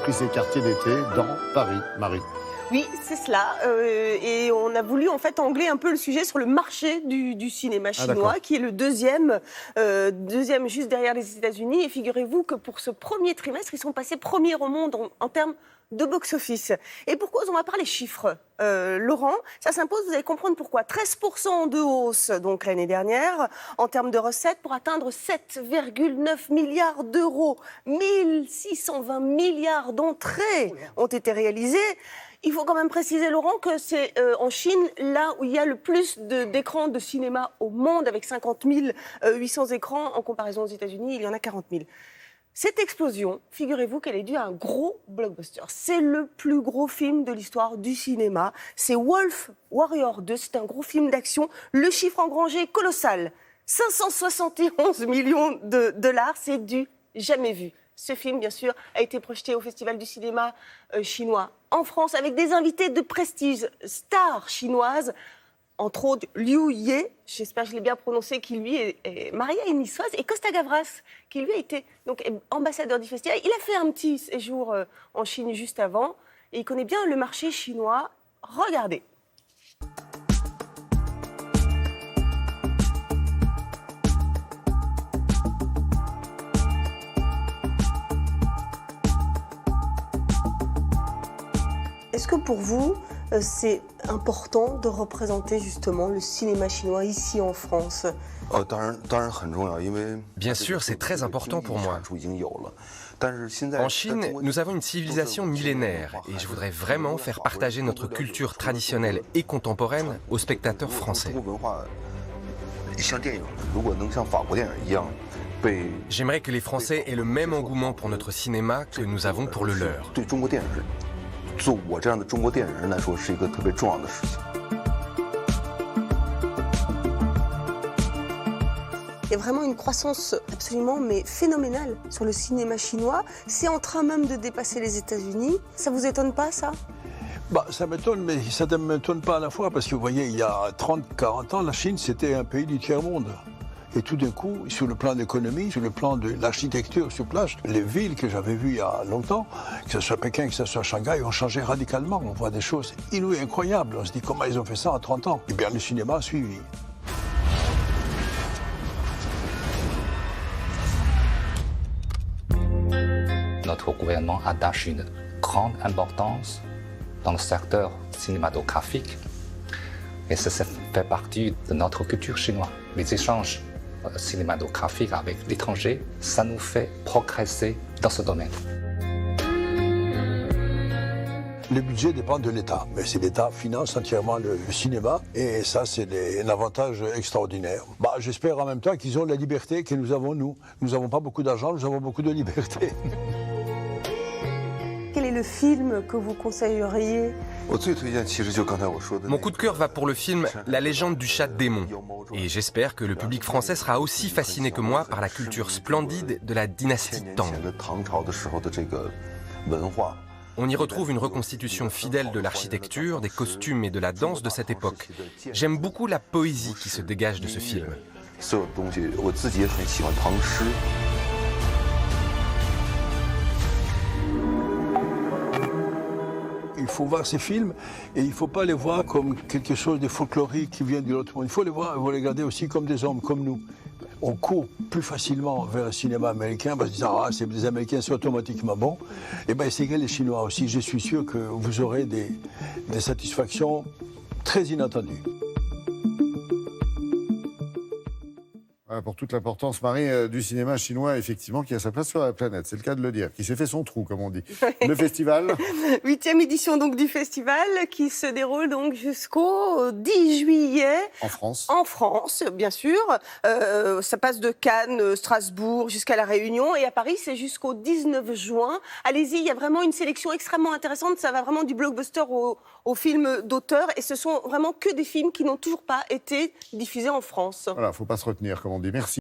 prisé quartier d'été dans Paris. Marie. Oui, c'est cela. Et on a voulu en fait angler un peu le sujet sur le marché du cinéma chinois, qui est le deuxième juste derrière les États-Unis. Et figurez-vous que pour ce premier trimestre, ils sont passés premiers au monde en termes de box-office. Et pour cause, on va parler chiffres. Laurent, ça s'impose, vous allez comprendre pourquoi. 13% de hausse donc l'année dernière en termes de recettes pour atteindre 7,9 milliards d'euros. 1620 milliards d'entrées ont été réalisées. Il faut quand même préciser, Laurent, que c'est en Chine, là où il y a le plus d'écrans de cinéma au monde, avec 50 800 écrans. En comparaison aux États-Unis, il y en a 40 000. Cette explosion, figurez-vous qu'elle est due à un gros blockbuster. C'est le plus gros film de l'histoire du cinéma. C'est Wolf Warrior 2, c'est un gros film d'action. Le chiffre engrangé est colossal. 571 millions de dollars, c'est du jamais vu. Ce film, bien sûr, a été projeté au Festival du cinéma chinois en France avec des invités de prestige, stars chinoises, entre autres Liu Ye, j'espère que je l'ai bien prononcé, qui lui est marié à une niçoise, et Costa Gavras, qui lui a été donc, ambassadeur du festival. Il a fait un petit séjour en Chine juste avant, et il connaît bien le marché chinois. Regardez. Est-ce que pour vous, c'est important de représenter justement le cinéma chinois ici en France ? Bien sûr, c'est très important pour moi. En Chine, nous avons une civilisation millénaire et je voudrais vraiment faire partager notre culture traditionnelle et contemporaine aux spectateurs français. J'aimerais que les Français aient le même engouement pour notre cinéma que nous avons pour le leur. Il y a vraiment une croissance absolument phénoménale sur le cinéma chinois. C'est en train même de dépasser les États-Unis. Ça vous étonne pas, ça ? Ça m'étonne, mais ça ne m'étonne pas à la fois, parce que vous voyez, il y a 30-40 ans, la Chine, c'était un pays du tiers-monde. Et tout d'un coup, sur le plan de l'économie, sur le plan de l'architecture sur place, les villes que j'avais vues il y a longtemps, que ce soit Pékin, que ce soit Shanghai, ont changé radicalement. On voit des choses inouïes, incroyables. On se dit comment ils ont fait ça en 30 ans. Eh bien, le cinéma a suivi. Notre gouvernement attache une grande importance dans le secteur cinématographique. Et ça fait partie de notre culture chinoise. Les échanges cinématographiques avec l'étranger, ça nous fait progresser dans ce domaine. Le budget dépend de l'État, mais c'est l'État finance entièrement le cinéma, et ça, c'est un avantage extraordinaire. J'espère en même temps qu'ils ont la liberté que nous avons, nous. Nous n'avons pas beaucoup d'argent, nous avons beaucoup de liberté. Quel est le film que vous conseilleriez ? Mon coup de cœur va pour le film La légende du chat démon. Et j'espère que le public français sera aussi fasciné que moi par la culture splendide de la dynastie Tang. On y retrouve une reconstitution fidèle de l'architecture, des costumes et de la danse de cette époque. J'aime beaucoup la poésie qui se dégage de ce film. Il faut voir ces films et il ne faut pas les voir comme quelque chose de folklorique qui vient de l'autre monde. Il faut les voir, vous les regarder aussi comme des hommes, comme nous. On court plus facilement vers le cinéma américain parce que c'est les Américains, c'est automatiquement bon. Et bien, essayez les Chinois aussi. Je suis sûr que vous aurez des satisfactions très inattendues. Voilà pour toute l'importance, Marie, du cinéma chinois, effectivement, qui a sa place sur la planète. C'est le cas de le dire. Qui s'est fait son trou, comme on dit. Le festival. 8e édition donc du festival qui se déroule donc jusqu'au 10 juillet. En France. En France, bien sûr. Ça passe de Cannes, Strasbourg, jusqu'à La Réunion. Et à Paris, c'est jusqu'au 19 juin. Allez-y, il y a vraiment une sélection extrêmement intéressante. Ça va vraiment du blockbuster au film d'auteur. Et ce sont vraiment que des films qui n'ont toujours pas été diffusés en France. Voilà, il ne faut pas se retenir, comme on dit. Merci.